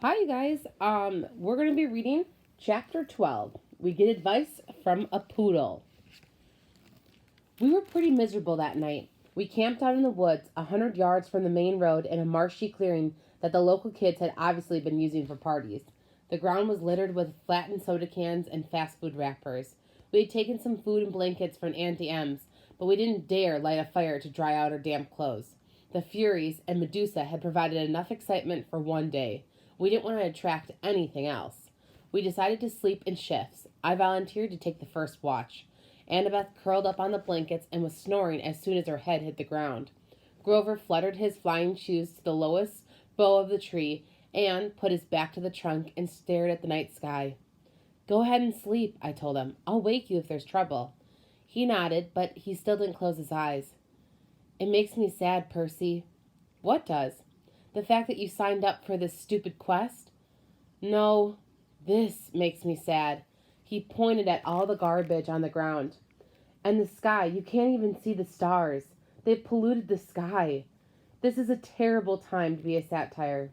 Hi, you guys. We're going to be reading chapter 12. We get advice from a poodle. We were pretty miserable that night. We camped out in the woods, 100 yards from the main road in a marshy clearing that the local kids had obviously been using for parties. The ground was littered with flattened soda cans and fast food wrappers. We had taken some food and blankets from Auntie M's, but we didn't dare light a fire to dry out our damp clothes. The Furies and Medusa had provided enough excitement for one day. We didn't want to attract anything else. We decided to sleep in shifts. I volunteered to take the first watch. Annabeth curled up on the blankets and was snoring as soon as her head hit the ground. Grover fluttered his flying shoes to the lowest bough of the tree and put his back to the trunk and stared at the night sky. Go ahead and sleep, I told him. I'll wake you if there's trouble. He nodded, but he still didn't close his eyes. It makes me sad, Percy. What does? The fact that you signed up for this stupid quest? No, this makes me sad. He pointed at all the garbage on the ground. And the sky, you can't even see the stars. They've polluted the sky. This is a terrible time to be a satire.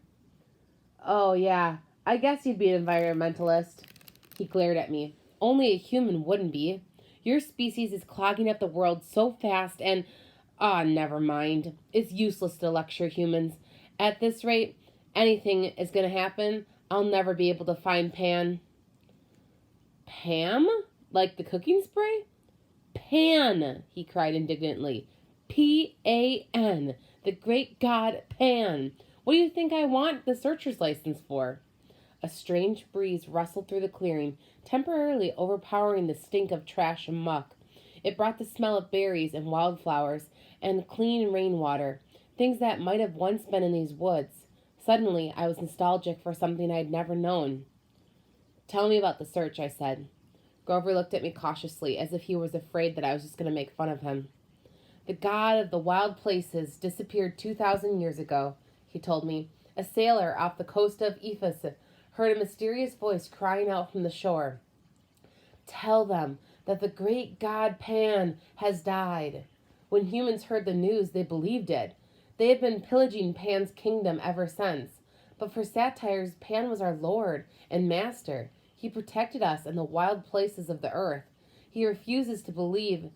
Oh, yeah, I guess you'd be an environmentalist. He glared at me. Only a human wouldn't be. Your species is clogging up the world so fast and. Ah, never mind. It's useless to lecture humans. At this rate, anything is going to happen. I'll never be able to find Pan. Pam? Like the cooking spray? Pan, he cried indignantly. Pan, the great god Pan. What do you think I want the searcher's license for? A strange breeze rustled through the clearing, temporarily overpowering the stink of trash and muck. It brought the smell of berries and wildflowers and clean rainwater, things that might have once been in these woods. Suddenly, I was nostalgic for something I had never known. Tell me about the search, I said. Grover looked at me cautiously, as if he was afraid that I was just going to make fun of him. The god of the wild places disappeared 2,000 years ago, he told me. A sailor off the coast of Ephesus heard a mysterious voice crying out from the shore. Tell them that the great god Pan has died. When humans heard the news, they believed it. They had been pillaging Pan's kingdom ever since. But for satyrs, Pan was our lord and master. He protected us in the wild places of the earth. He refuses to believe.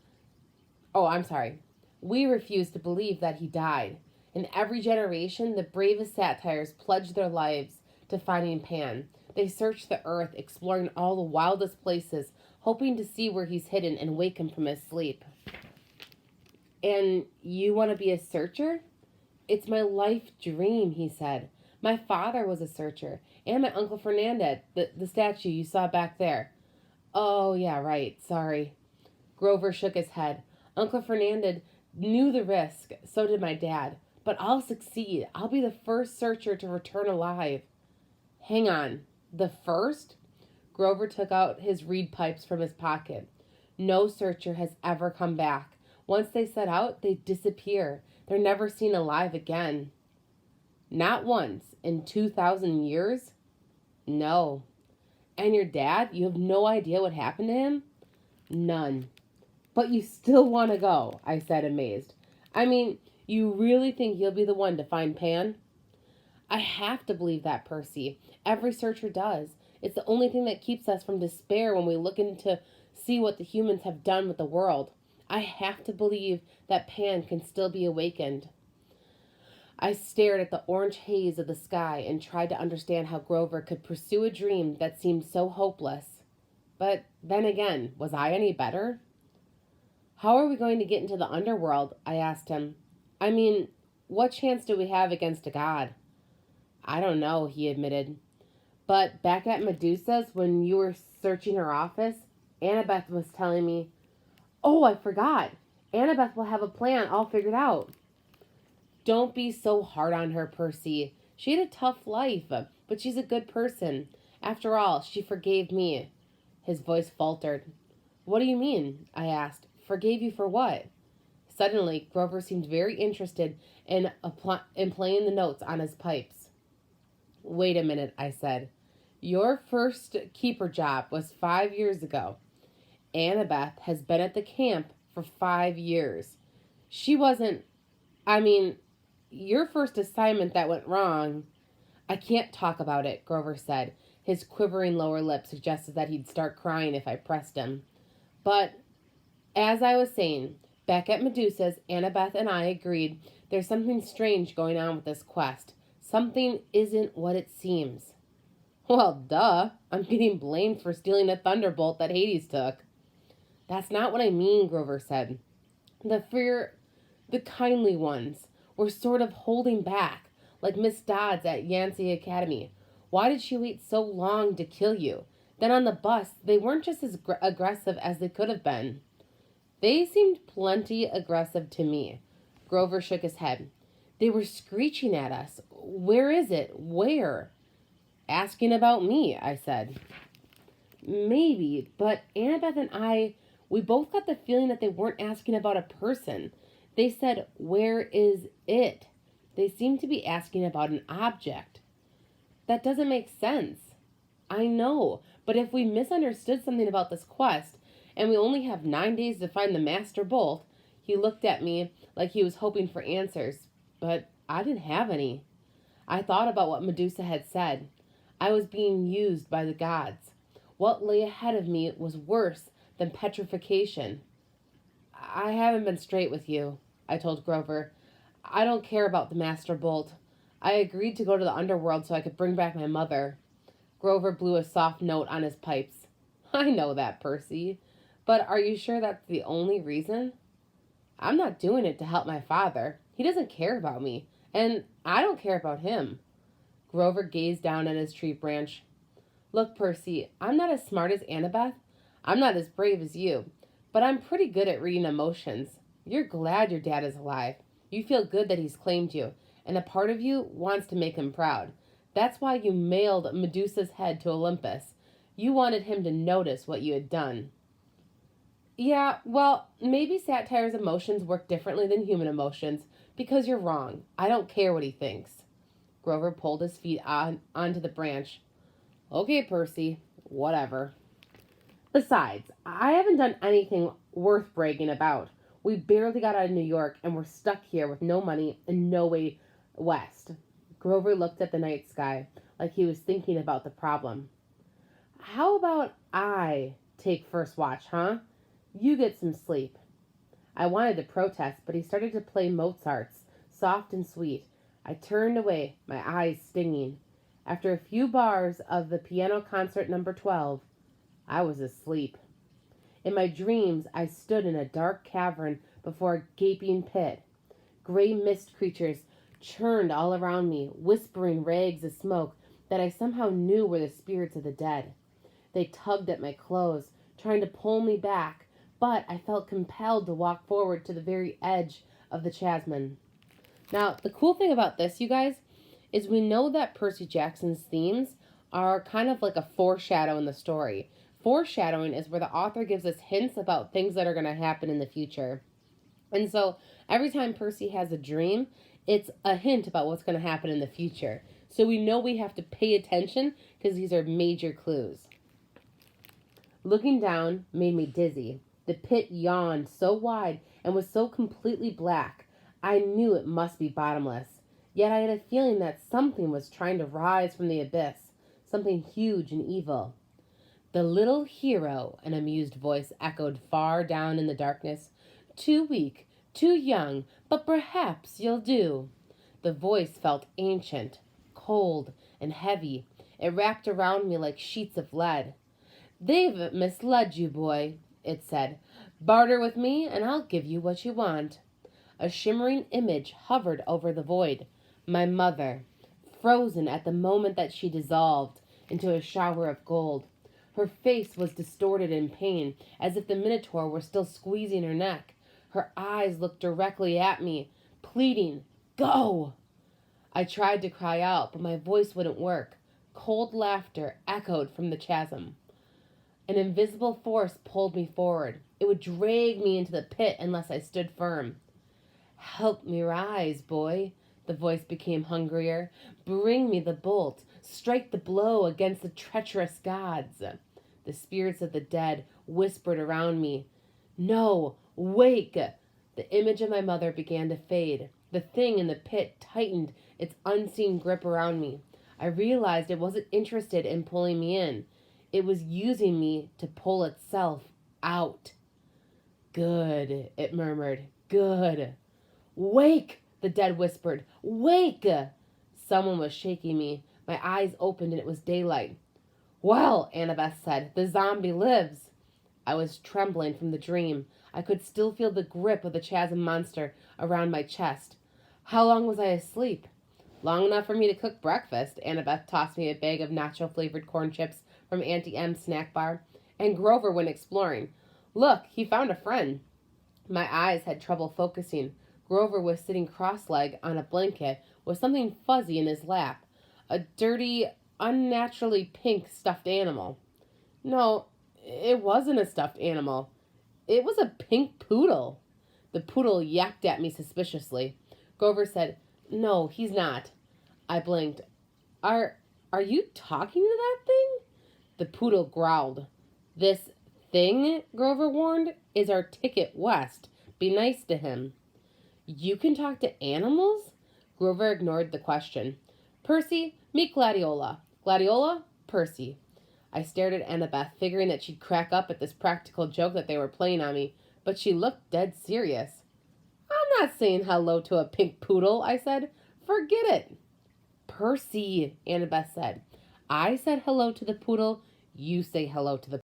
Oh, I'm sorry. We refuse to believe that he died. In every generation, the bravest satyrs pledged their lives to finding Pan. They searched the earth, exploring all the wildest places, hoping to see where he's hidden and wake him from his sleep. And you want to be a searcher? It's my life dream, he said. My father was a searcher, and my Uncle Fernandez, the statue you saw back there. Oh, yeah, right, sorry. Grover shook his head. Uncle Fernandez knew the risk, so did my dad. But I'll succeed. I'll be the first searcher to return alive. Hang on. The first? Grover took out his reed pipes from his pocket. No searcher has ever come back. Once they set out, they disappear. They're never seen alive again. Not once in 2,000 years? No. And your dad? You have no idea what happened to him? None. But you still want to go, I said, amazed. I mean, you really think you'll be the one to find Pan? I have to believe that, Percy. Every searcher does. It's the only thing that keeps us from despair when we look into see what the humans have done with the world. I have to believe that Pan can still be awakened. I stared at the orange haze of the sky and tried to understand how Grover could pursue a dream that seemed so hopeless. But then again, was I any better? How are we going to get into the underworld? I asked him. I mean, what chance do we have against a god? I don't know, he admitted. But back at Medusa's, when you were searching her office, Annabeth was telling me, oh, I forgot. Annabeth will have a plan all figured out. Don't be so hard on her, Percy. She had a tough life, but she's a good person. After all, she forgave me. His voice faltered. What do you mean? I asked. Forgave you for what? Suddenly, Grover seemed very interested in playing the notes on his pipes. Wait a minute, I said. Your first keeper job was 5 years ago. Annabeth has been at the camp for 5 years. She wasn't. I mean, your first assignment that went wrong. I can't talk about it, Grover said. His quivering lower lip suggested that he'd start crying if I pressed him. But, as I was saying, back at Medusa's, Annabeth and I agreed there's something strange going on with this quest. Something isn't what it seems. Well, duh. I'm getting blamed for stealing a thunderbolt that Hades took. That's not what I mean, Grover said. The kindly ones were sort of holding back, like Miss Dodds at Yancey Academy. Why did she wait so long to kill you? Then on the bus, they weren't just as aggressive as they could have been. They seemed plenty aggressive to me. Grover shook his head. They were screeching at us. Where is it? Where? Asking about me, I said. Maybe, but Annabeth and we both got the feeling that they weren't asking about a person. They said, where is it? They seemed to be asking about an object. That doesn't make sense. I know, but if we misunderstood something about this quest, and we only have 9 days to find the Master Bolt, he looked at me like he was hoping for answers, but I didn't have any. I thought about what Medusa had said. I was being used by the gods. What lay ahead of me was worse than petrification. I haven't been straight with you, I told Grover. I don't care about the Master Bolt. I agreed to go to the underworld so I could bring back my mother. Grover blew a soft note on his pipes. I know that, Percy. But are you sure that's the only reason? I'm not doing it to help my father. He doesn't care about me, and I don't care about him. Grover gazed down at his tree branch. Look, Percy, I'm not as smart as Annabeth. I'm not as brave as you, but I'm pretty good at reading emotions. You're glad your dad is alive. You feel good that he's claimed you, and a part of you wants to make him proud. That's why you mailed Medusa's head to Olympus. You wanted him to notice what you had done. Yeah, well, maybe Satire's emotions work differently than human emotions, because you're wrong. I don't care what he thinks. Grover pulled his feet onto the branch. Okay, Percy, whatever. Besides, I haven't done anything worth bragging about. We barely got out of New York, and we're stuck here with no money and no way west. Grover looked at the night sky, like he was thinking about the problem. How about I take first watch, huh? You get some sleep. I wanted to protest, but he started to play Mozart's, soft and sweet. I turned away, my eyes stinging. After a few bars of the piano concert number 12, I was asleep. In my dreams, I stood in a dark cavern before a gaping pit. Gray mist creatures churned all around me, whispering rags of smoke that I somehow knew were the spirits of the dead. They tugged at my clothes, trying to pull me back, but I felt compelled to walk forward to the very edge of the chasm. Now, the cool thing about this, you guys, is we know that Percy Jackson's themes are kind of like a foreshadow in the story. Foreshadowing is where the author gives us hints about things that are going to happen in the future. And so every time Percy has a dream, it's a hint about what's going to happen in the future. So we know we have to pay attention because these are major clues. Looking down made me dizzy. The pit yawned so wide and was so completely black. I knew it must be bottomless. Yet I had a feeling that something was trying to rise from the abyss, something huge and evil. The little hero, an amused voice echoed far down in the darkness. Too weak, too young, but perhaps you'll do. The voice felt ancient, cold, and heavy. It wrapped around me like sheets of lead. They've misled you, boy, it said. Barter with me, and I'll give you what you want. A shimmering image hovered over the void. My mother, frozen at the moment that she dissolved into a shower of gold. Her face was distorted in pain, as if the Minotaur were still squeezing her neck. Her eyes looked directly at me, pleading, "Go!" I tried to cry out, but my voice wouldn't work. Cold laughter echoed from the chasm. An invisible force pulled me forward. It would drag me into the pit unless I stood firm. Help me rise, boy. The voice became hungrier. Bring me the bolt. Strike the blow against the treacherous gods. The spirits of the dead whispered around me. No, wake! The image of my mother began to fade. The thing in the pit tightened its unseen grip around me. I realized it wasn't interested in pulling me in. It was using me to pull itself out. Good, it murmured. Good. Wake, the dead whispered. Wake! Someone was shaking me. My eyes opened and it was daylight. Well, Annabeth said, the zombie lives. I was trembling from the dream. I could still feel the grip of the chasm monster around my chest. How long was I asleep? Long enough for me to cook breakfast. Annabeth tossed me a bag of nacho-flavored corn chips from Auntie M's snack bar, and Grover went exploring. Look, he found a friend. My eyes had trouble focusing. Grover was sitting cross-legged on a blanket with something fuzzy in his lap. A dirty, unnaturally pink stuffed animal. No, it wasn't a stuffed animal. It was a pink poodle. The poodle yapped at me suspiciously. Grover said, No, he's not. I blinked. Are you talking to that thing? The poodle growled. This thing, Grover warned, is our ticket west. Be nice to him. You can talk to animals? Grover ignored the question. Percy, meet Gladiola. Gladiola, Percy. I stared at Annabeth, figuring that she'd crack up at this practical joke that they were playing on me, but she looked dead serious. I'm not saying hello to a pink poodle, I said. Forget it. Percy, Annabeth said. I said hello to the poodle. You say hello to the